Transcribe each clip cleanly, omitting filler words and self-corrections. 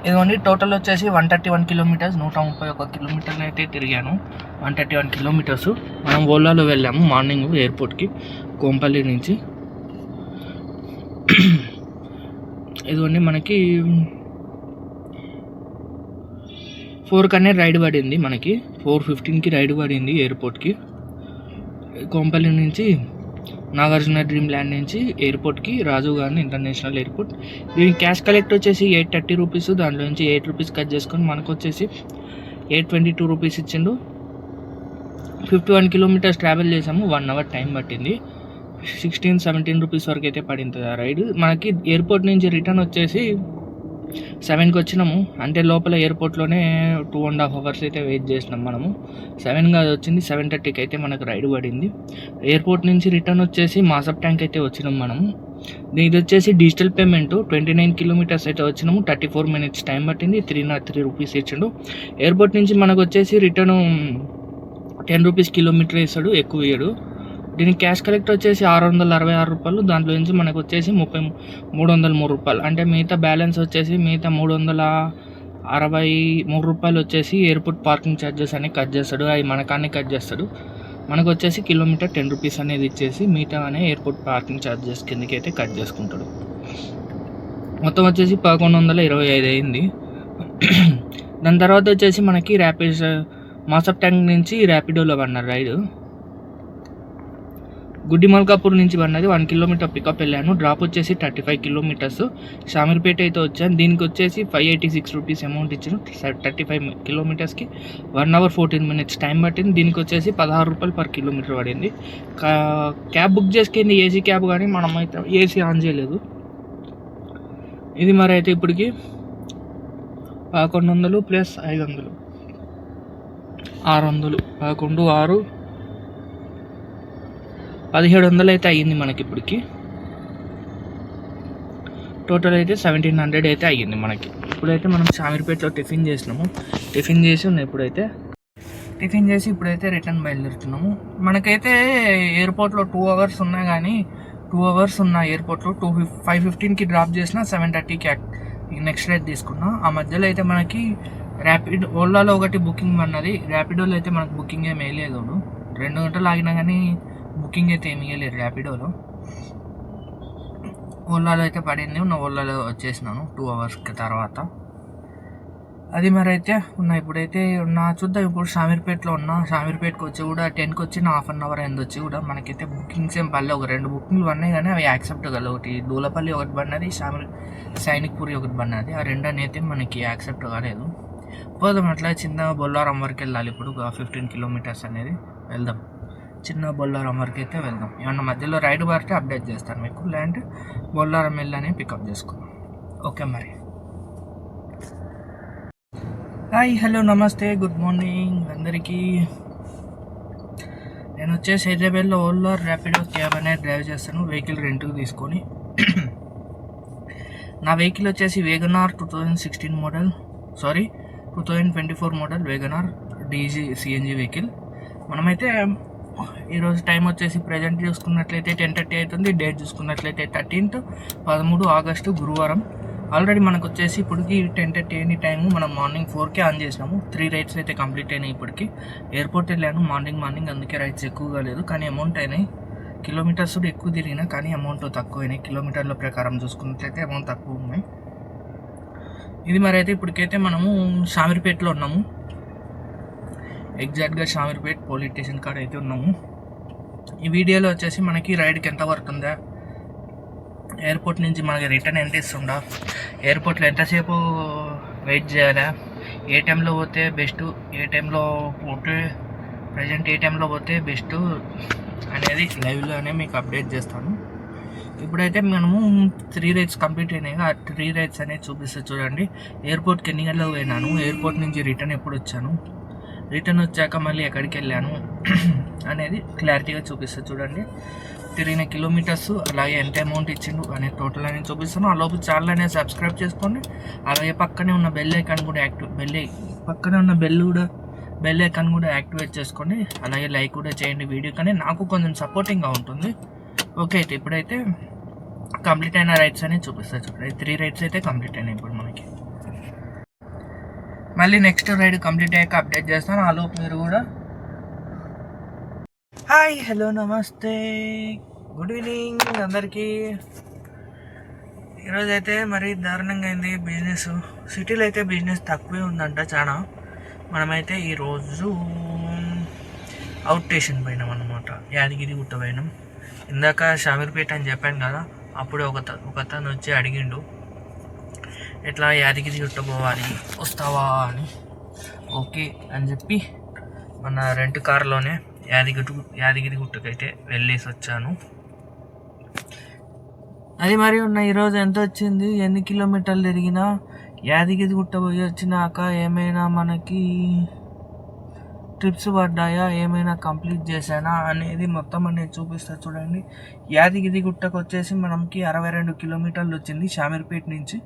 ఇదిగోండి టోటల్ వచ్చేసి 131 కిలోమీటర్స్, 131 కిలోమీటర్లు అయితే తిరిగాను. 131 కిలోమీటర్స్. మనం ఓలాలో వెళ్ళాము మార్నింగ్ ఎయిర్పోర్ట్కి కోంపల్లి నుంచి. ఇదిగోండి మనకి 4 కనే రైడ్ పడింది, మనకి 4:15కి రైడ్ పడింది ఎయిర్పోర్ట్కి. కోంపల్లి నుంచి నాగార్జున డ్రీమ్ ల్యాండ్ నుంచి ఎయిర్పోర్ట్కి, రాజీవ్ గాంధీ ఇంటర్నేషనల్ ఎయిర్పోర్ట్. దీనికి క్యాష్ కలెక్ట్ వచ్చేసి 830 రూపీస్. దాంట్లో నుంచి 8 రూపీస్ కట్ చేసుకొని మనకు వచ్చేసి 822 రూపీస్ ఇచ్చిండు. 51 కిలోమీటర్స్ ట్రావెల్ చేసాము, 1 అవర్ టైం పట్టింది. 16-17 రూపీస్ వరకు అయితే పడింది ఆ రైడ్. మనకి ఎయిర్పోర్ట్ నుంచి రిటర్న్ వచ్చేసి 7కి వచ్చినాము. అంటే లోపల ఎయిర్పోర్ట్లోనే 2.5 అవర్స్ అయితే వెయిట్ చేసినాం మనము. 7 కాదు వచ్చింది, 7:30కి అయితే మనకు రైడ్ పడింది. ఎయిర్పోర్ట్ నుంచి రిటర్న్ వచ్చేసి మాసప్ ట్యాంక్ అయితే వచ్చినాం మనము. ఇది వచ్చేసి డిజిటల్ పేమెంట్. 29 కిలోమీటర్స్ అయితే వచ్చినాము, 34 మినిట్స్ టైం పట్టింది. 303 రూపీస్ ఇచ్చిండు. ఎయిర్పోర్ట్ నుంచి మనకు వచ్చేసి రిటర్న్ 10 రూపీస్ కిలోమీటర్ వేస్తాడు, ఎక్కువ ఇయ్యడు. దీనికి క్యాష్ కలెక్ట్ వచ్చేసి 666 రూపాయలు. దాంట్లో నుంచి మనకు వచ్చేసి 303 రూపాయలు. అంటే మిగతా బ్యాలెన్స్ వచ్చేసి మిగతా 363 రూపాయలు వచ్చేసి ఎయిర్పోర్ట్ పార్కింగ్ ఛార్జెస్ అని కట్ చేస్తాడు. అవి మనకాన్ని కట్ చేస్తాడు. మనకు వచ్చేసి కిలోమీటర్ 10 రూపీస్ అనేది ఇచ్చేసి మిగతా అనే ఎయిర్పోర్ట్ పార్కింగ్ ఛార్జెస్ కిందకి అయితే కట్ చేసుకుంటాడు. మొత్తం వచ్చేసి 1125 అయింది. దాని తర్వాత వచ్చేసి మనకి మాసప్ ట్యాంక్ నుంచి ర్యాపిడోలో పడినారు రైడ్. గుడ్డి మల్కాపూర్ నుంచి పడినది. 1 కిలోమీటర్ పికప్ వెళ్ళాను. డ్రాప్ వచ్చేసి 35 కిలోమీటర్స్. షామీర్పేట అయితే వచ్చాను. దీనికి వచ్చేసి 586 రూపీస్ అమౌంట్ ఇచ్చాను. 35 కిలోమీటర్స్కి 1 అవర్ 14 మినిట్స్ టైం పట్టింది. దీనికి వచ్చేసి 16 రూపాయలు పర్ కిలోమీటర్ పడింది. క్యాబ్ బుక్ చేసుకుంది ఏసీ క్యాబ్, కానీ మనం అయితే ఏసీ ఆన్ చేయలేదు. ఇది మరి అయితే ఇప్పటికి 1100 ప్లస్ 500 600 11 6 1700 అయితే అయ్యింది మనకి ఇప్పటికి. టోటల్ అయితే 1700 అయితే అయ్యింది మనకి. ఇప్పుడైతే మనం షామీర్పేటలో టిఫిన్ చేసినాము. టిఫిన్ చేసి ఉన్నాయి ఇప్పుడైతే రిటర్న్ బయలుదేరుతున్నాము. మనకైతే ఎయిర్పోర్ట్లో 2 అవర్స్ ఉన్నాయి, కానీ 2 అవర్స్ ఉన్న ఎయిర్పోర్ట్లో 5:15కి డ్రాప్ చేసిన 7:30కి నెక్స్ట్ రైడ్ తీసుకున్నా. ఆ మధ్యలో అయితే మనకి ఓలాలో ఒకటి బుకింగ్ అన్నది. ర్యాపిడోలో అయితే మనకు బుకింగ్ ఏమి వేయలేదు. 2 గంటలు ఆగినా కానీ బుకింగ్ అయితే ఏమి ఇవ్వలేదు ర్యాపిడోలో. ఓలాలో అయితే పడింది. ఓలాలో వచ్చేసినాను 2 అవర్స్కి తర్వాత. అది మరి అయితే ఇప్పుడైతే చూద్దాం. ఇప్పుడు షామీర్పేటలో షామీర్పేటకి వచ్చి కూడా 10కి వచ్చిన ½ అవర్ అయింది వచ్చి కూడా. మనకైతే బుకింగ్స్ ఏం పడలే. ఒక 2 బుకింగ్లు పడినాయి, కానీ అవి యాక్సెప్ట్ కాలేదు. ఒకటి దూలపల్లి ఒకటి పడినది, సైనిక్పూరి ఒకటి పడినది. ఆ 2 అయితే మనకి యాక్సెప్ట్ కాలేదు. పోదాం అట్లా చిన్న బొల్లారం వరకు వెళ్ళాలి. ఇప్పుడు 15 కిలోమీటర్స్ అనేది వెళ్దాం. చిన్న బొల్లారం వరకు అయితే వెళ్దాం. ఏమన్నా మధ్యలో రైడ్ పడితే అప్డేట్ చేస్తాను మీకు. లేదంటే బొల్లారం వెళ్ళని పికప్ చేసుకున్నాం. ఓకే మరి. హాయ్, హలో, నమస్తే, గుడ్ మార్నింగ్ అందరికీ. నేను వచ్చేసి హైదరాబాద్లో ఓలా ర్యాపిడో క్యాబ్ అనేది డ్రైవ్ చేస్తాను, వెహికల్ రెంట్కి తీసుకొని. నా వెహికల్ వచ్చేసి Wagon R 2024 model Wagon R DG CNG vehicle. మనమైతే ఈరోజు టైం వచ్చేసి ప్రజెంట్ చూసుకున్నట్లయితే 10:30 అవుతుంది. డేట్ చూసుకున్నట్లయితే 13 ఆగస్టు గురువారం. ఆల్రెడీ మనకు వచ్చేసి ఇప్పటికి 10:30 అయిన టైము. మనం మార్నింగ్ 4కే ఆన్ చేసినాము. 3 రైడ్స్ అయితే కంప్లీట్ అయినాయి. ఇప్పటికి ఎయిర్పోర్ట్ వెళ్ళాను మార్నింగ్, అందుకే రైడ్స్ ఎక్కువగా లేదు, కానీ అమౌంట్ అయినాయి. కిలోమీటర్స్ కూడా ఎక్కువ తిరిగినా, కానీ అమౌంట్ తక్కువ అయినాయి. కిలోమీటర్ల ప్రకారం చూసుకున్నట్లయితే అమౌంట్ తక్కువ ఉన్నాయి. ఇది మరి అయితే ఇప్పటికైతే మనము షామీర్పేటలో ఉన్నాము. ఎగ్జాక్ట్గా షామీర్పేట్ పోలీస్ స్టేషన్ కాడ అయితే ఉన్నాము. ఈ వీడియోలో వచ్చేసి మనకి రైడ్కి ఎంత పడుతుందా, ఎయిర్పోర్ట్ నుంచి మనకి రిటర్న్ ఎంత ఇస్తుందా, ఎయిర్పోర్ట్లో ఎంతసేపు వెయిట్ చేయాలా, ఏ టైంలో పోతే బెస్ట్, ఏ టైంలో పోతే బెస్ట్ అనేది లైవ్లోనే మీకు అప్డేట్ చేస్తాను. ఇప్పుడైతే మనము 3 రైడ్స్ కంప్లీట్ అయినాయి. ఆ 3 రైడ్స్ అనేది చూపిస్తే చూడండి. ఎయిర్పోర్ట్కి ఎన్ని గంటలకు పోయినాను, ఎయిర్పోర్ట్ నుంచి రిటర్న్ ఎప్పుడు వచ్చాను, రిటర్న్ వచ్చాక మళ్ళీ ఎక్కడికి వెళ్ళాను అనేది క్లారిటీగా చూపిస్తే చూడండి. తిరిగిన కిలోమీటర్స్, అలాగే ఎంత అమౌంట్ ఇచ్చిండు అనేది టోటల్ అనేది చూపిస్తాను. ఆ లోపు ఛానల్ అనేది సబ్స్క్రైబ్ చేసుకోండి. అలాగే పక్కనే ఉన్న బెల్ ఐకాన్ కూడా యాక్టివేట్ చేసుకోండి. అలాగే లైక్ కూడా చేయండి వీడియో, కానీ నాకు కొంచెం సపోర్టింగ్గా ఉంటుంది. ఓకే, అయితే ఇప్పుడైతే కంప్లీట్ అయిన రైడ్స్ అనేది చూపిస్తా చూడండి. 3 రైడ్స్ అయితే కంప్లీట్ అయినాయి ఇప్పుడు మనకి. మళ్ళీ నెక్స్ట్ రైడ్ కంప్లీట్ అయ్యాక అప్డేట్ చేస్తాను. ఆలోపు మీరు కూడా హాయ్ హలో నమస్తే గుడ్ ఈవినింగ్ అందరికీ. ఈరోజైతే మరి దారుణంగా అయింది బిజినెస్. సిటీలో అయితే బిజినెస్ తక్కువే ఉందంట చాలా. మనమైతే ఈరోజు అవుట్ స్టేషన్ పోయినాం అన్నమాట, యాదగిరి గుట్ట పోయినాం. ఇందాక షామీర్పేట అని చెప్పాను కదా, అప్పుడే ఒక అతను వచ్చి అడిగిండు ఎట్లా యాదగిరి గుట్ట పోవాలి వస్తావా అని. ఓకే అని చెప్పి మన రెంట్ కార్లోనే యాదగిరి గుట్టకైతే వెళ్ళేసి వచ్చాను. అది మరి ఉన్న ఈరోజు ఎంత వచ్చింది, ఎన్ని కిలోమీటర్లు తిరిగినా, యాదగిరి గుట్ట పోయి వచ్చినాక ఏమైనా మనకి ట్రిప్స్ పడ్డాయా, ఏమైనా కంప్లీట్ చేశానా అనేది మొత్తం అనేది చూపిస్తా చూడండి. యాదగిరి గుట్టకు వచ్చేసి మనకి 62 కిలోమీటర్లు వచ్చింది షామీర్పేట నుంచి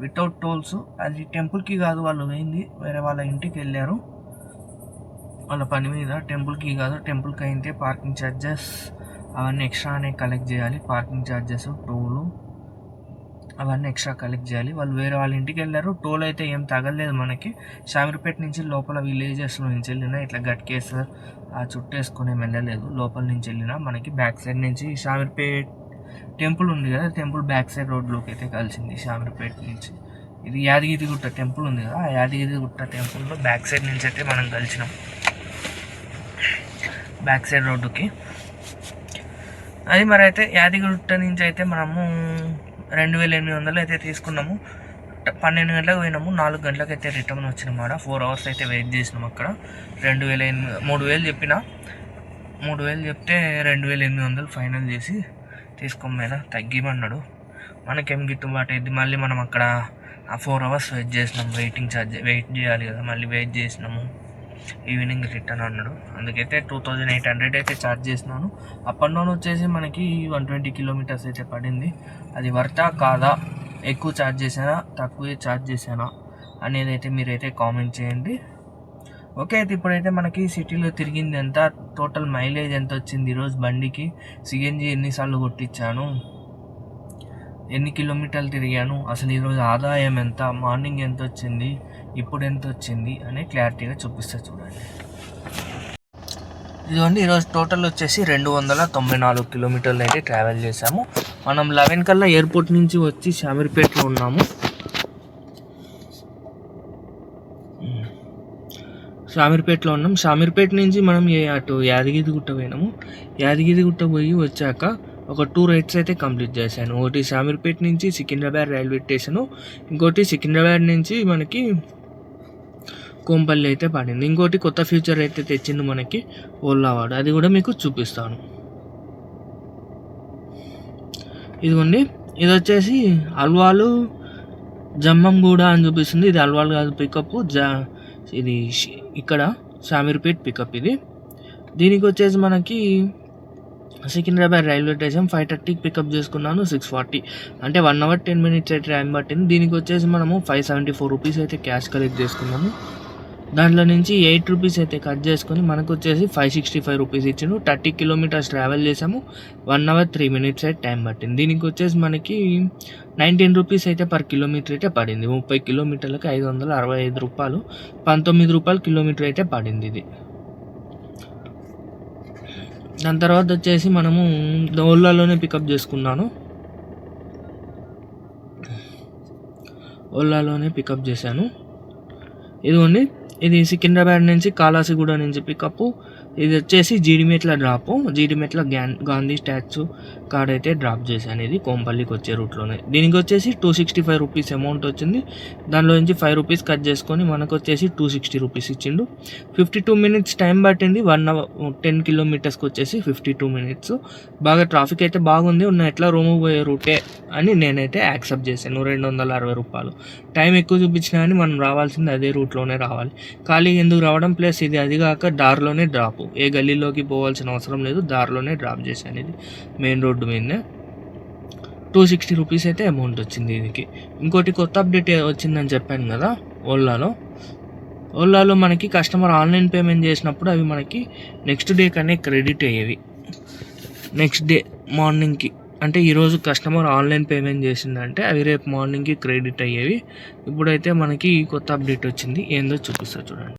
వితౌట్ టోల్స్. అది టెంపుల్కి కాదు, వాళ్ళు పోయింది వేరే వాళ్ళ ఇంటికి వెళ్ళారు వాళ్ళ పని మీద. టెంపుల్కి కాదు, టెంపుల్కి అయితే పార్కింగ్ ఛార్జెస్ అవన్నీ ఎక్స్ట్రానే కలెక్ట్ చేయాలి. పార్కింగ్ ఛార్జెస్, టోలు అవన్నీ ఎక్స్ట్రా కలెక్ట్ చేయాలి. వాళ్ళు వేరే వాళ్ళ ఇంటికి వెళ్ళారు. టోల్ అయితే ఏం తగలేదు మనకి. షామీర్పేట నుంచి లోపల విలేజెస్లో నుంచి వెళ్ళినా, ఇట్లా గట్కేస్ ఆ చుట్టేసుకుని వెళ్ళలేదు. లోపల నుంచి వెళ్ళినా మనకి బ్యాక్ సైడ్ నుంచి షామీర్పేట్ టెంపుల్ ఉంది కదా, టెంపుల్ బ్యాక్ సైడ్ రోడ్లోకి అయితే కలిసింది షామీర్పేట నుంచి. ఇది యాదగిరి గుట్ట టెంపుల్ ఉంది కదా, ఆ యాదగిరి గుట్ట టెంపుల్లో బ్యాక్ సైడ్ నుంచి అయితే మనం కలిసినాం బ్యాక్ సైడ్ రోడ్డుకి. అది మరి అయితే యాదగిరి గుట్ట నుంచి అయితే మనము 2800 అయితే తీసుకున్నాము. 12 గంటలకు పోయినాము, 4 గంటలకు అయితే రిటర్న్ వచ్చినామాట. 4 అవర్స్ అయితే వెయిట్ చేసినాము అక్కడ. 3,000 చెప్పిన 3,000 చెప్తే 2,800 ఫైనల్ చేసి తీసుకోమైనా తగ్గిమన్నాడు. మనకేం గిట్టుబాటు అయింది. మళ్ళీ మనం అక్కడ 4 అవర్స్ వెయిట్ చేసినాం. వెయిట్ చేయాలి కదా, మళ్ళీ వెయిట్ చేసినాము. ఈవినింగ్ రిటర్న్ అన్నాడు. అందుకైతే 2,800 అయితే ఛార్జ్ చేసినాను. అప్ అండ్ డౌన్ వచ్చేసి మనకి 120 కిలోమీటర్స్ అయితే పడింది. అది వర్తా కాదా, ఎక్కువ ఛార్జ్ చేశానా తక్కువ ఛార్జ్ చేశానా అనేది అయితే మీరైతే కామెంట్ చేయండి. ఓకే, అయితే ఇప్పుడైతే మనకి సిటీలో తిరిగింది ఎంత, టోటల్ మైలేజ్ ఎంత వచ్చింది, ఈరోజు బండికి సిఎన్జి ఎన్నిసార్లు కొట్టించాను, ఎన్ని కిలోమీటర్లు తిరిగాను, అసలు ఈరోజు ఆదాయం ఎంత, మార్నింగ్ ఎంత వచ్చింది, ఇప్పుడు ఎంత వచ్చింది అని క్లారిటీగా చూపిస్తా చూడండి. ఇదిగోండి, ఈరోజు టోటల్ వచ్చేసి 294 కిలోమీటర్లు అయితే ట్రావెల్ చేసాము. మనం 11 కల్లా ఎయిర్పోర్ట్ నుంచి వచ్చి షామీర్పేటలో ఉన్నాము. షామీర్పేట నుంచి మనం అటు యాదగిరి గుట్ట పోయినాము. యాదగిరి గుట్ట పోయి వచ్చాక ఒక 2 రైడ్స్ అయితే కంప్లీట్ చేశాను. ఒకటి షామీర్పేట నుంచి సికింద్రాబాద్ రైల్వే స్టేషను, ఇంకోటి సికింద్రాబాద్ నుంచి మనకి కోంపల్లి అయితే పడింది. ఇంకోటి కొత్త ఫ్యూచర్ అయితే తెచ్చింది మనకి ఓలా వాడు, అది కూడా మీకు చూపిస్తాను. ఇదిగోండి, ఇది వచ్చేసి అల్వాలు జమ్మంగూడ అని చూపిస్తుంది. ఇది అల్వాల్ కాదు పికప్, ఇది ఇక్కడ షామీర్పేట్ పికప్. ఇది దీనికి వచ్చేసి మనకి సికింద్రాబాద్ రైల్వే స్టేషన్ 5:30కి పికప్ చేసుకున్నాను. 6:40 అంటే 1 hour 10 minutes అయితే టైం పట్టింది. దీనికి వచ్చేసి మనము 574 రూపీస్ అయితే క్యాష్ కలెక్ట్ చేసుకున్నాము. దాంట్లో నుంచి 8 రూపీస్ అయితే కట్ చేసుకొని మనకు వచ్చేసి 565 రూపీస్ ఇచ్చిండు. 30 కిలోమీటర్స్ ట్రావెల్ చేసాము. 1 hour 3 minutes అయితే టైం పట్టింది. దీనికి వచ్చేసి మనకి 19 రూపీస్ అయితే పర్ కిలోమీటర్ అయితే పడింది. 30 కిలోమీటర్లకి 565 రూపాయలు, 19 రూపాయలు కిలోమీటర్ అయితే పడింది ఇది. దాని తర్వాత వచ్చేసి మనము ఓలాలోనే పికప్ చేసుకున్నాను. ఓలాలోనే పికప్ చేశాను. ఇదిగోండి, ఇది సికింద్రాబాద్ నుంచి కాలాసిగూడ నుంచి పికప్. ఇది వచ్చేసి జీడిమెట్ల డ్రాప్. జీడిమెట్ల గాంధీ స్టాచ్యూ కాడ అయితే డ్రాప్ చేశాను. ఇది కోంపల్లికి వచ్చే రూట్లోనే. దీనికి వచ్చేసి 265 రూపీస్ అమౌంట్ వచ్చింది. దానిలో నుంచి 5 రూపీస్ కట్ చేసుకొని మనకు వచ్చేసి 260 రూపీస్ ఇచ్చిండు. 52 minutes టైం పట్టింది. 1 hour 10 కిలోమీటర్స్కి వచ్చేసి 52 minutes. బాగా ట్రాఫిక్ అయితే బాగుంది. ఉన్న ఎట్లా రూమ్ పోయే రూటే అని నేనైతే యాక్సెప్ట్ చేశాను. 260 రూపాయలు టైం ఎక్కువ చూపించినా కానీ మనం రావాల్సింది అదే రూట్లోనే రావాలి. ఖాళీగా ఎందుకు రావడం, ప్లస్ ఇది అది కాక దారిలోనే డ్రాప్, ఏ గల్లీలోకి పోవాల్సిన అవసరం లేదు, దారిలోనే డ్రాప్ చేశాను. ఇది మెయిన్ రోడ్డు మీదనే. 260 రూపీస్ అయితే అమౌంట్ వచ్చింది దీనికి. ఇంకోటి కొత్త అప్డేట్ వచ్చిందని చెప్పాను కదా, ఓలాలో మనకి కస్టమర్ ఆన్లైన్ పేమెంట్ చేసినప్పుడు అవి మనకి నెక్స్ట్ డే కనే క్రెడిట్ అయ్యేవి. నెక్స్ట్ డే మార్నింగ్కి అంటే ఈరోజు కస్టమర్ ఆన్లైన్ పేమెంట్ చేసిందంటే అవి రేపు మార్నింగ్కి క్రెడిట్ అయ్యేవి. ఇప్పుడైతే మనకి కొత్త అప్డేట్ వచ్చింది, ఏందో చూపిస్తా చూడండి.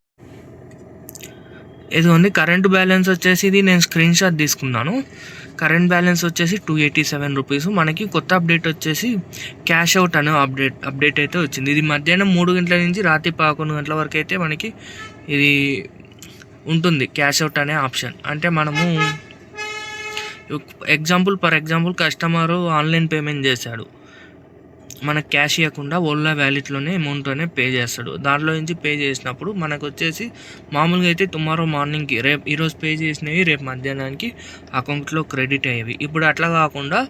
ఇదిగోండి కరెంట్ బ్యాలెన్స్ వచ్చేసి ఇది నేను స్క్రీన్ షాట్ తీసుకున్నాను. కరెంట్ బ్యాలెన్స్ వచ్చేసి 287 రూపీస్. మనకి కొత్త అప్డేట్ వచ్చేసి క్యాష్ అవుట్ అనే అప్డేట్ అయితే వచ్చింది. ఇది మధ్యాహ్నం 3 గంటల నుంచి రాత్రి 11 గంటల వరకు అయితే మనకి ఇది ఉంటుంది క్యాష్ అవుట్ అనే ఆప్షన్. అంటే మనము for example customer online payment చేశాడు, మనకు క్యాష్ ఇవ్వకుండా ఓలా వ్యాలెట్లోనే అమౌంట్లోనే పే చేస్తాడు. దాంట్లో నుంచి పే చేసినప్పుడు మనకు వచ్చేసి మామూలుగా అయితే టుమారో మార్నింగ్కి ఈరోజు పే చేసినవి రేపు మధ్యాహ్నానికి అకౌంట్లో క్రెడిట్ అయ్యేవి. ఇప్పుడు అట్లా కాకుండా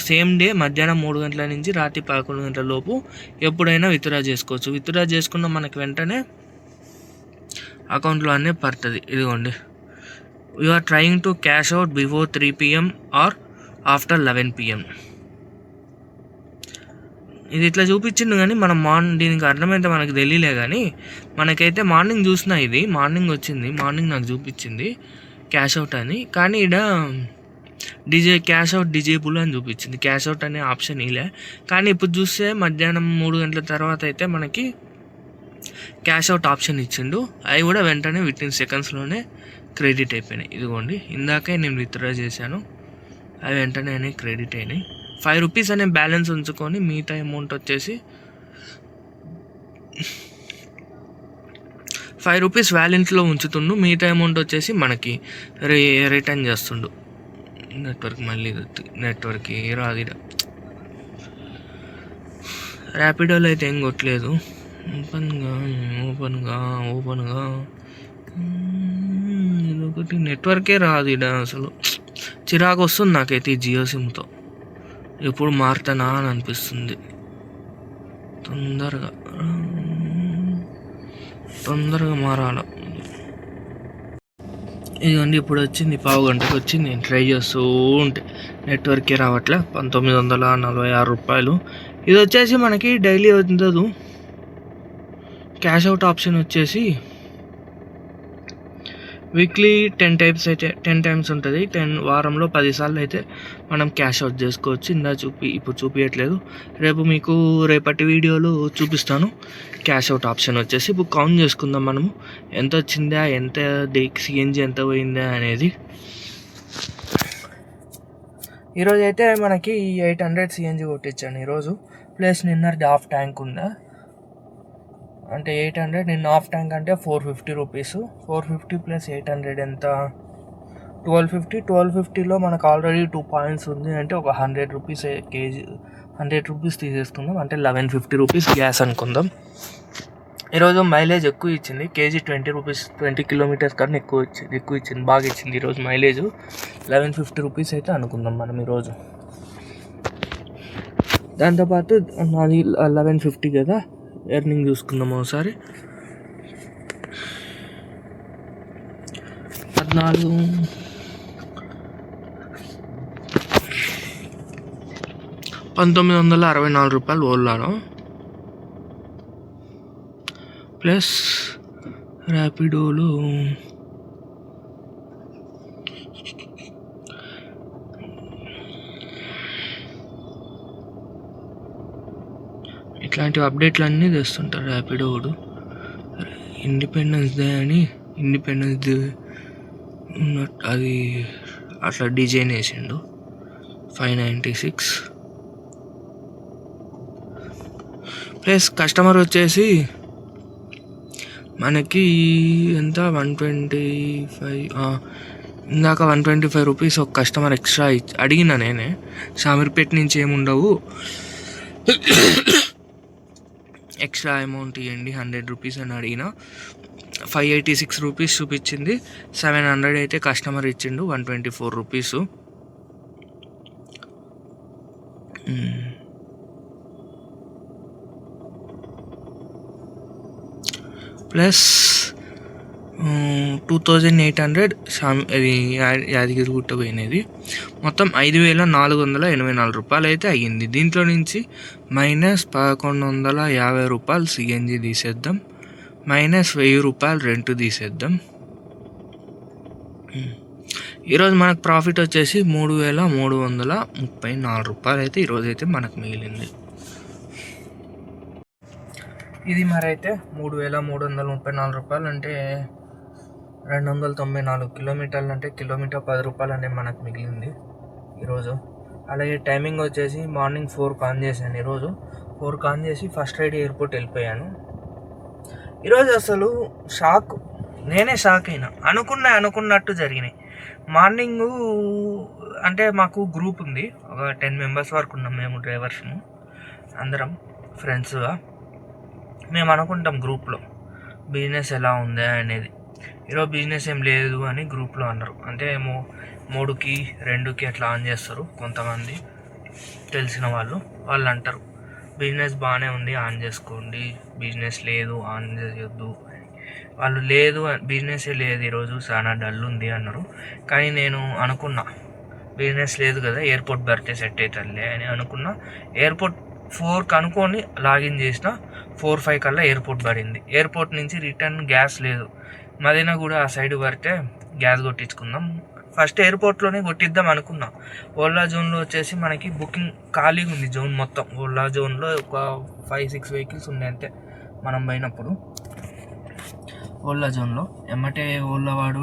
సేమ్ డే మధ్యాహ్నం 3 గంటల నుంచి రాత్రి 11 గంటల లోపు ఎప్పుడైనా విత్డ్రా చేసుకోవచ్చు. విత్డ్రా చేసుకున్న మనకు వెంటనే అకౌంట్లో అన్నీ పడుతుంది. ఇదిగోండి, you are trying to cash out before 3 PM or after 11 PM. ఇది ఇట్లా చూపించిండు కానీ మనం దీనికి అర్థమైతే మనకు తెలియలే. కానీ మనకైతే మార్నింగ్ చూసిన, ఇది మార్నింగ్ వచ్చింది, మార్నింగ్ నాకు చూపించింది క్యాష్ అవుట్ అని. కానీ ఇక్కడ క్యాష్ అవుట్ డిజేబుల్ అని చూపించింది, క్యాష్ అవుట్ అనే ఆప్షన్ ఇలా. కానీ ఇప్పుడు చూస్తే మధ్యాహ్నం 3 గంటల తర్వాత అయితే మనకి క్యాష్ అవుట్ ఆప్షన్ ఇచ్చిండు. అవి కూడా వెంటనే వితిన్ సెకండ్స్లోనే క్రెడిట్ అయిపోయినాయి. ఇదిగోండి, ఇందాకే నేను విత్డ్రా చేశాను, అవి వెంటనే క్రెడిట్ అయినాయి. 5 రూపీస్ అనే బ్యాలెన్స్ ఉంచుకొని మిగతా అమౌంట్ వచ్చేసి 5 రూపీస్ వ్యాలెట్లో ఉంచుతుండు, మిగతా అమౌంట్ వచ్చేసి మనకి రిటర్న్ చేస్తుండు. నెట్వర్క్ రాదు. ర్యాపిడోలో అయితే ఏం కొట్టలేదు. ఓపెన్గా ఇదొకటి నెట్వర్కే రాదు ఇక్కడ. అసలు చిరాకు వస్తుంది నాకైతే ఈ జియో సిమ్తో. ఎప్పుడు మారుతానా అని అనిపిస్తుంది. తొందరగా మారాల. ఇదిగోండి ఇప్పుడు వచ్చింది, 15 గంటకు వచ్చింది. నేను ట్రై చేస్తూ ఉంటే నెట్వర్కే రావట్లే. 1946 రూపాయలు. ఇది వచ్చేసి మనకి డైలీ ఉండదు. క్యాష్ అవుట్ ఆప్షన్ వచ్చేసి వీక్లీ 10 టైమ్స్ ఉంటుంది. వారంలో 10 సార్లు అయితే మనం క్యాష్ అవుట్ చేసుకోవచ్చు. ఇప్పుడు చూపించట్లేదు, రేపటి వీడియోలో చూపిస్తాను. క్యాష్ అవుట్ ఆప్షన్ వచ్చేసి ఇప్పుడు కౌంట్ చేసుకుందాం మనము, ఎంత వచ్చిందా, ఎంత సిఎన్జి ఎంత పోయిందా అనేది. ఈరోజు అయితే మనకి 800 సిఎన్జి కొట్టించాను ఈరోజు. ప్లస్ నిన్నది హాఫ్ ట్యాంక్ ఉందా, అంటే 800. నిన్న హాఫ్ ట్యాంక్ అంటే 450 రూపీస్. 450 ప్లస్ 800 ఎంత, 1250. 1250లో మనకు ఆల్రెడీ 2 పాయింట్స్ ఉంది, అంటే ఒక 100 రూపీస్ కేజీ, 100 రూపీస్ తీసేసుకుందాం, అంటే 1150 రూపీస్ గ్యాస్ అనుకుందాం. ఈరోజు మైలేజ్ ఎక్కువ ఇచ్చింది, కేజీ 20 రూపీస్, 20 కిలోమీటర్స్ కన్నా ఎక్కువ ఇచ్చింది, బాగా ఇచ్చింది ఈరోజు మైలేజ్. 1150 రూపీస్ అయితే అనుకుందాం మనం ఈరోజు. దాంతోపాటు నాది 1150 కదా, ఎర్నింగ్ చూసుకుందాం ఒకసారి. 1964 రూపాయలు ఓలాలో, ప్లస్ ర్యాపిడోలో ఇట్లాంటి అప్డేట్లు అన్నీ తెస్తుంటారు ర్యాపిడోడు. ఇండిపెండెన్స్ డే ఉన్నట్టు అది అట్లా డిజైన్ వేసిండు. 596 ప్లస్ కస్టమర్ వచ్చేసి మనకి ఎంత 125, ఇందాక 125 రూపీస్ ఒక కస్టమర్ ఎక్స్ట్రా అడిగిన నేనే. షామీర్పేట నుంచి ఏముండవు, ఎక్స్ట్రా అమౌంట్ ఇవ్వండి 100 రూపీస్ అని అడిగిన. 586 రూపీస్ చూపించింది. 700 అయితే కస్టమర్ ఇచ్చిండు, 124 రూపీసు. ప్లస్ 2800 అది యాదగిరి గుట్ట పోయినది. మొత్తం 5484 రూపాయలు అయితే అయ్యింది. దీంట్లో నుంచి మైనస్ 1150 రూపాయలు సిఎన్జి తీసేద్దాం, మైనస్ 1000 రూపాయలు రెంట్ తీసేద్దాం. ఈరోజు మనకు ప్రాఫిట్ వచ్చేసి 3,334 రూపాయలు అయితే ఈరోజైతే మనకు మిగిలింది. ఇది మరి అయితే 3,334 రూపాయలు అంటే 294 కిలోమీటర్లు అంటే కిలోమీటర్ 10 రూపాయలు అంటే మనకు మిగిలింది ఈరోజు. అలాగే టైమింగ్ వచ్చేసి మార్నింగ్ 4కి ఆన్ చేశాను. ఈరోజు 4కి ఆన్ చేసి ఫస్ట్ రైడ్ ఎయిర్పోర్ట్ వెళ్ళిపోయాను. ఈరోజు అసలు నేనే షాక్ అయినా. అనుకున్నట్టు జరిగినాయి. మార్నింగు అంటే మాకు గ్రూప్ ఉంది, ఒక 10 మెంబర్స్ వరకు ఉన్నాం మేము, డ్రైవర్స్ను అందరం ఫ్రెండ్స్గా. మేము అనుకుంటాం గ్రూప్లో బిజినెస్ ఎలా ఉందా అనేది. ఈరోజు బిజినెస్ ఏం లేదు అని గ్రూప్లో అన్నారు. అంటే 3కి 2కి అట్లా ఆన్ చేస్తారు కొంతమంది తెలిసిన వాళ్ళు అంటారు బిజినెస్ బాగానే ఉంది ఆన్ చేసుకోండి, బిజినెస్ లేదు ఆన్ చేయొద్దు. వాళ్ళు లేదు, బిజినెసే లేదు ఈరోజు చాలా డల్ ఉంది అన్నారు. కానీ నేను అనుకున్నా బిజినెస్ లేదు కదా, ఎయిర్పోర్ట్ బర్తే సెట్ అవుతుందిలే అని అనుకున్నా. ఎయిర్పోర్ట్ 4కి అనుకొని లాగిన్ చేసిన 4-5 కల్లా ఎయిర్పోర్ట్ పడింది. ఎయిర్పోర్ట్ నుంచి రిటర్న్ గ్యాస్ లేదు, మదీనా కూడా ఆ సైడ్ పడితే గ్యాస్ కొట్టించుకుందాం. ఫస్ట్ ఎయిర్పోర్ట్లోనే కొట్టిద్దాం అనుకున్నా. ఓలా జోన్లో వచ్చేసి మనకి బుకింగ్ ఖాళీగా ఉంది జోన్ మొత్తం. ఓలా జోన్లో ఒక 5-6 వెహికల్స్ ఉన్నాయి అంతే మనం పోయినప్పుడు. ఓలా జోన్లో ఓలా వాడు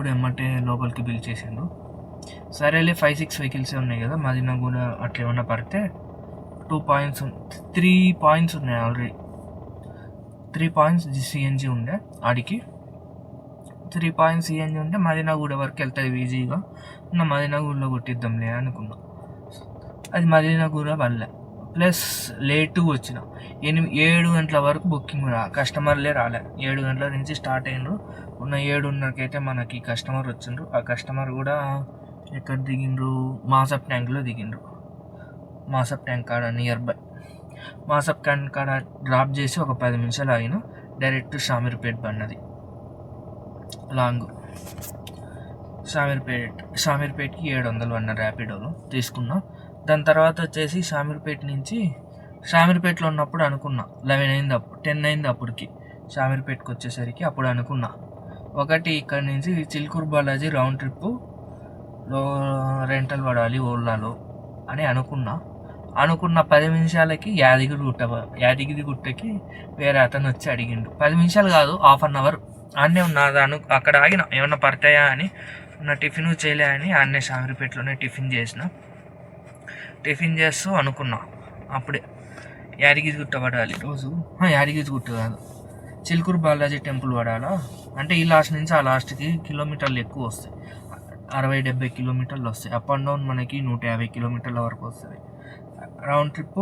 లోపలికి పిలిచేసిండు. సరేలే 5-6 వెహికల్సే ఉన్నాయి కదా, మదీనా కూడా అట్లా ఏమన్నా పడితే 3 పాయింట్స్ ఉన్నాయి ఆల్రెడీ. 3 పాయింట్స్ సిఎన్జి ఉండే, ఆడికి 3 పాయింట్స్ సిఎన్జి ఉంటే మదీనాగూడ వరకు వెళ్తుంది ఈజీగా. మదీనాగూడలో కొట్టిద్దాంలే అనుకున్నా. అది మదీనాగూడ వల్ల ప్లస్ లేటు వచ్చిన 7 గంటల వరకు బుకింగ్ కస్టమర్లే రాలే. 7 గంటల నుంచి స్టార్ట్ అయినరు. 7:30కి అయితే మనకి కస్టమర్ వచ్చిండ్రు. ఆ కస్టమర్ కూడా ఎక్కడ దిగిండ్రు, మాసప్ ట్యాంక్లో దిగిండ్రు. మాసప్ ట్యాంక్ కాడ నియర్ బై మాసప్ ట్యాంక్ కాడ డ్రాప్ చేసి ఒక 10 నిమిషాలు ఆగిన. డైరెక్ట్ షామీర్పేట బండి లాంగ్. షామీర్పేట్కి 700 అన్న ర్యాపిడోలో తీసుకున్నా. దాని తర్వాత వచ్చేసి షామీర్పేటలో ఉన్నప్పుడు అనుకున్నా 10 అయింది అప్పటికి. షామీర్పేటకి వచ్చేసరికి అప్పుడు అనుకున్నా ఒకటి ఇక్కడ నుంచి చిలుకూరు బాలాజీ రౌండ్ ట్రిప్పులో రెంటల్ పడాలి ఓలాలో అని అనుకున్న 10 నిమిషాలకి యాదగిరి గుట్టకి వేరే అతను వచ్చి అడిగిండు. 10 నిమిషాలు కాదు, ½ అన్ అవర్ ఆడనే ఉన్నా. అక్కడ ఆగిన ఏమన్నా పడతాయా అని. టిఫిన్ చేయలే అని ఆడనే షామీర్పేటలోనే టిఫిన్ చేస్తూ అనుకున్నా. అప్పుడే యాదగిరిగుట్ట పడాలి రోజు. యాదగిరిగుట్ట కాదు, చిలుకూరు బాలాజీ టెంపుల్ పడాలా. అంటే ఈ లాస్ట్ నుంచి ఆ లాస్ట్కి కిలోమీటర్లు ఎక్కువ వస్తాయి, 60-70 కిలోమీటర్లు వస్తాయి. అప్ అండ్ డౌన్ మనకి 150 కిలోమీటర్ల వరకు వస్తుంది. రౌండ్ ట్రిప్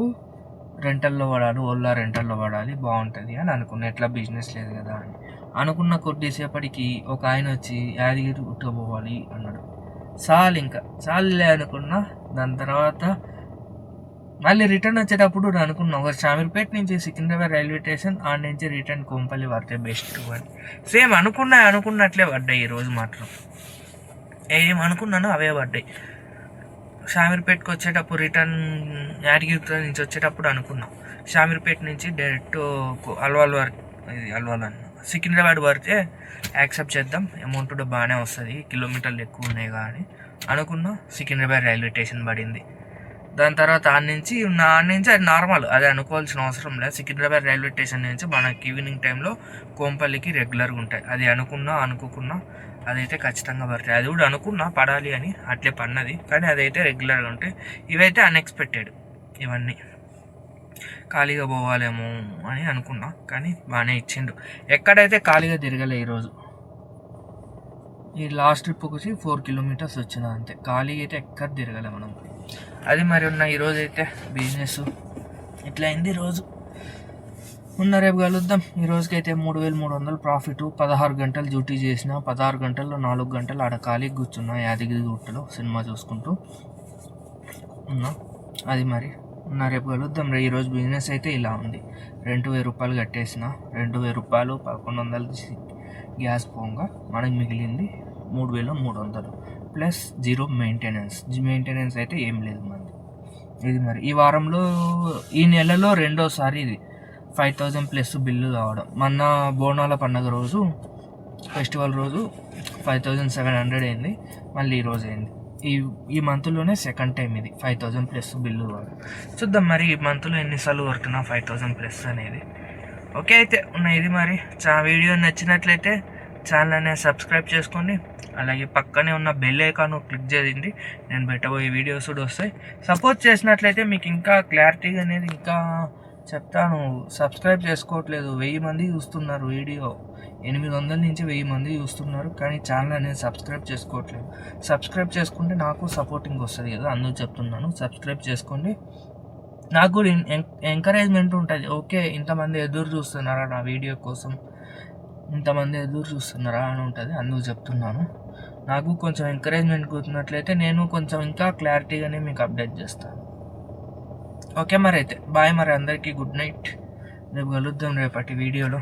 రెంటల్లో పడాలి, ఓలా రెంటల్లో పడాలి, బాగుంటుంది అని అనుకున్నా. ఎట్లా బిజినెస్ లేదు కదా అని అనుకున్న కొద్దిసేపటికి ఒక ఆయన వచ్చి యాదగిరి గుట్ట పోవాలి అన్నాడు. చాలులే అనుకున్నా. దాని తర్వాత మళ్ళీ రిటర్న్ వచ్చేటప్పుడు అనుకున్నా ఒక షామీర్పేట నుంచి సికింద్రాబాద్ రైల్వే స్టేషన్, ఆడ నుంచి రిటర్న్ కోంపల్లి పడితే బెస్ట్ అని. సేమ్ అనుకున్నట్లే పడ్డాయి ఈరోజు మాత్రం. ఏమనుకున్నానో అవే పడ్డాయి. షామీర్పేటకి వచ్చేటప్పుడు రిటర్న్ యాదగిరి నుంచి వచ్చేటప్పుడు అనుకున్నాం షామీర్పేట నుంచి డైరెక్ట్ అల్వాల్ అన్న సికింద్రాబాద్ పడితే యాక్సెప్ట్ చేద్దాం, అమౌంట్ కూడా బాగానే వస్తుంది, కిలోమీటర్లు ఎక్కువ ఉన్నాయి కానీ అనుకున్నా. సికింద్రాబాద్ రైల్వే స్టేషన్ పడింది. దాని తర్వాత ఆడ నుంచి అది నార్మల్, అది అనుకోవాల్సిన అవసరం లేదు. సికింద్రాబాద్ రైల్వే స్టేషన్ నుంచి మనకి ఈవినింగ్ టైంలో కోంపల్లికి రెగ్యులర్గా ఉంటాయి. అది అనుకోకున్నా అదైతే ఖచ్చితంగా పడతాయి. అది కూడా అనుకున్నా పడాలి అని, అట్లే పడినది. కానీ అదైతే రెగ్యులర్గా ఉంటాయి. ఇవైతే అన్ఎక్స్పెక్టెడ్, ఇవన్నీ ఖాళీగా పోవాలేమో అని అనుకున్నా. కానీ బాగానే ఇచ్చిండు. ఎక్కడైతే ఖాళీగా తిరగలే ఈరోజు. ఈ లాస్ట్ ట్రిప్కి వచ్చి 4 కిలోమీటర్స్ వచ్చిన అంతే. ఖాళీగా అయితే ఎక్కడ తిరగలే మనం. అది మరి ఈరోజు అయితే బిజినెస్ ఇట్లా అయింది ఈరోజు. రేపు కలుద్దాం. ఈ రోజుకైతే 3,300 ప్రాఫిట్. 16 గంటలు డ్యూటీ చేసిన. 16 గంటల్లో 4 గంటలు ఆడ ఖాళీగా కూర్చున్నా యాదగిరి గుట్టలో సినిమా చూసుకుంటూ ఉన్నా. అది మరి రేపు కలుద్దాం. ఈరోజు బిజినెస్ అయితే ఇలా ఉంది. 2,000 రూపాయలు కట్టేసిన. 2,000 రూపాయలు 1,100 గ్యాస్ పోగా మనకి మిగిలింది 3,300 ప్లస్ 0 మెయింటెనెన్స్ అయితే ఏం లేదు మనది. ఇది మరి ఈ నెలలో రెండోసారి ఇది 5,000 ప్లస్ బిల్లు కావడం. మొన్న బోనాల పండుగ రోజు, ఫెస్టివల్ రోజు 5700 అయింది. మళ్ళీ ఈరోజు అయింది. ఈ మంత్లోనే సెకండ్ టైం ఇది 5000 ప్లస్ బిల్లు. చూద్దాం మరి ఈ మంత్లో ఎన్నిసార్లు కొడుతున్నా 5000 ప్లస్ అనేది. ఓకే అయితే ఇది మరి వీడియో నచ్చినట్లయితే ఛానల్ అనేది సబ్స్క్రైబ్ చేసుకోండి. అలాగే పక్కనే ఉన్న బెల్ ఐకాన్ క్లిక్ చేయండి. నేను పెట్టబోయే వీడియోస్ కూడా వస్తాయి. సపోర్ట్ చేసినట్లయితే మీకు ఇంకా క్లారిటీగా అనేది ఇంకా చెప్తాను. సబ్స్క్రైబ్ చేసుకోవట్లేదు. 1000 మంది చూస్తున్నారు వీడియో, 800 నుంచి 1000 మంది చూస్తున్నారు, కానీ ఛానల్ అనేది సబ్స్క్రైబ్ చేసుకోవట్లేదు. సబ్స్క్రైబ్ చేసుకుంటే నాకు సపోర్టింగ్ వస్తుంది కదా, అందుకు చెప్తున్నాను. సబ్స్క్రైబ్ చేసుకోండి, నాకు కూడా ఎంకరేజ్మెంట్ ఉంటుంది. ఓకే ఇంతమంది ఎదురు చూస్తున్నారా నా వీడియో కోసం, ఇంతమంది ఎదురు చూస్తున్నారా అని ఉంటుంది, అందుకు చెప్తున్నాను. నాకు కొంచెం ఎంకరేజ్మెంట్ కుదిరినట్లయితే నేను కొంచెం ఇంకా క్లారిటీగానే మీకు అప్డేట్ చేస్తాను. ఓకే మరి అయితే బాయ్ మరి, అందరికీ గుడ్ నైట్. రేపు కలుద్దాం రేపటి వీడియోలో.